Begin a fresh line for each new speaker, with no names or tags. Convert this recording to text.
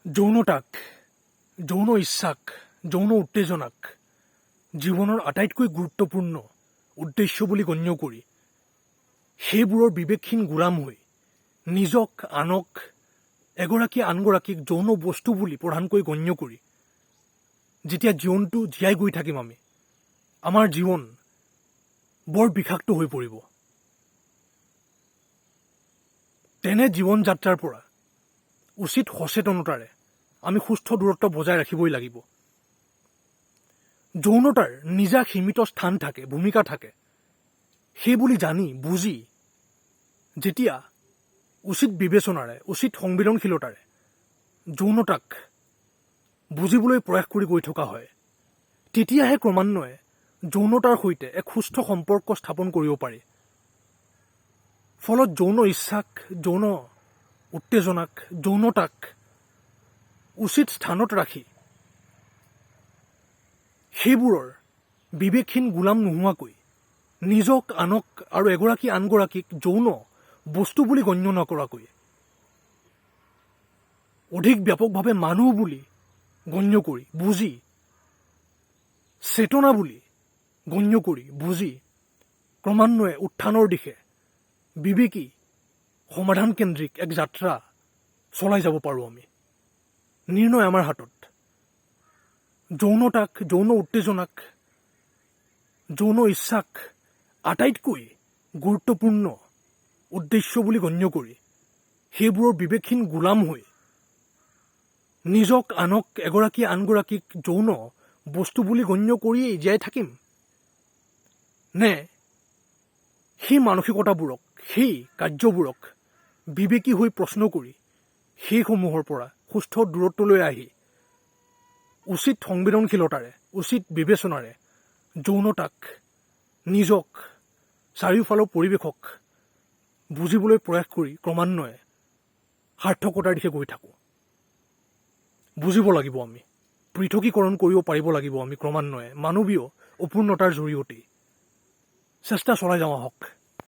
যৌনতাক, যৌন ইচ্ছাক, যৌন উত্তেজনাক জীৱনৰ আটাইতকৈ গুৰুত্বপূৰ্ণ উদ্দেশ্য বুলি গণ্য কৰি সেইবোৰৰ বিবেকহীন গোলাম হৈ নিজক আনক এগৰাকী আনগৰাকীক যৌন বস্তু বুলি প্ৰধানকৈ গণ্য কৰি যেতিয়া জীৱনটো জীয়াই গৈ থাকিম আমি, আমাৰ জীৱন বৰ বিষাক্ত হৈ পৰিব। তেনে জীৱন যাত্ৰাৰ পৰা উচিত সচেতনতাৰে আমি সুস্থ দূৰত্ব বজাই ৰাখিবই লাগিব। যৌনতাৰ নিজা সীমিত স্থান থাকে, ভূমিকা থাকে। সেই বুলি জানি বুজি যেতিয়া উচিত বিবেচনাৰে, উচিত সংবেদনশীলতাৰে যৌনতাক বুজিবলৈ প্ৰয়াস কৰি গৈ থকা হয়, তেতিয়াহে ক্ৰমান্বয়ে যৌনতাৰ সৈতে এক সুস্থ সম্পৰ্ক স্থাপন কৰিব পাৰি। ফলত যৌন ইচ্ছাক, যৌন উত্তেজনাক, যৌনতাক উচিত স্থানত ৰাখি সেইবোৰৰ বিবেকহীন গোলাম নোহোৱাকৈ নিজক আনক আৰু এগৰাকী আনগৰাকীক যৌন বস্তু বুলি গণ্য নকৰাকৈ অধিক ব্যাপকভাৱে মানুহ বুলি গণ্য কৰি বুজি, চেতনা বুলি গণ্য কৰি বুজি ক্ৰমান্বয়ে উত্থানৰ দিশে বিবেকী সমাধানকেন্দ্ৰিক এক যাত্ৰা চলাই যাব পাৰোঁ আমি। নিৰ্ণয় আমাৰ হাতত। যৌনতাক, যৌন উত্তেজনাক, যৌন ইচ্ছাক আটাইতকৈ গুৰুত্বপূৰ্ণ উদ্দেশ্য বুলি গণ্য কৰি সেইবোৰৰ বিবেকহীন গোলাম হৈ নিজক আনক এগৰাকী আনগৰাকীক যৌন বস্তু বুলি গণ্য কৰিয়েই জীয়াই থাকিম নে সেই মানসিকতাবোৰক, সেই কাৰ্যবোৰক বিবেকী হৈ প্ৰশ্ন কৰি সেইসমূহৰ পৰা সুস্থ দূৰত্বলৈ আহি উচিত সংবেদনশীলতাৰে, উচিত বিবেচনাৰে যৌনতাক, নিজক, চাৰিওফালৰ পৰিৱেশক বুজিবলৈ প্ৰয়াস কৰি ক্ৰমান্বয়ে সাৰ্থকতাৰ দিশে গৈ থাকোঁ। বুজিব লাগিব আমি, পৃথকীকৰণ কৰিব পাৰিব লাগিব আমি ক্ৰমান্বয়ে মানৱীয় অপূৰ্ণতাৰ জৰিয়তেই। চেষ্টা চলাই যাওঁ আহক।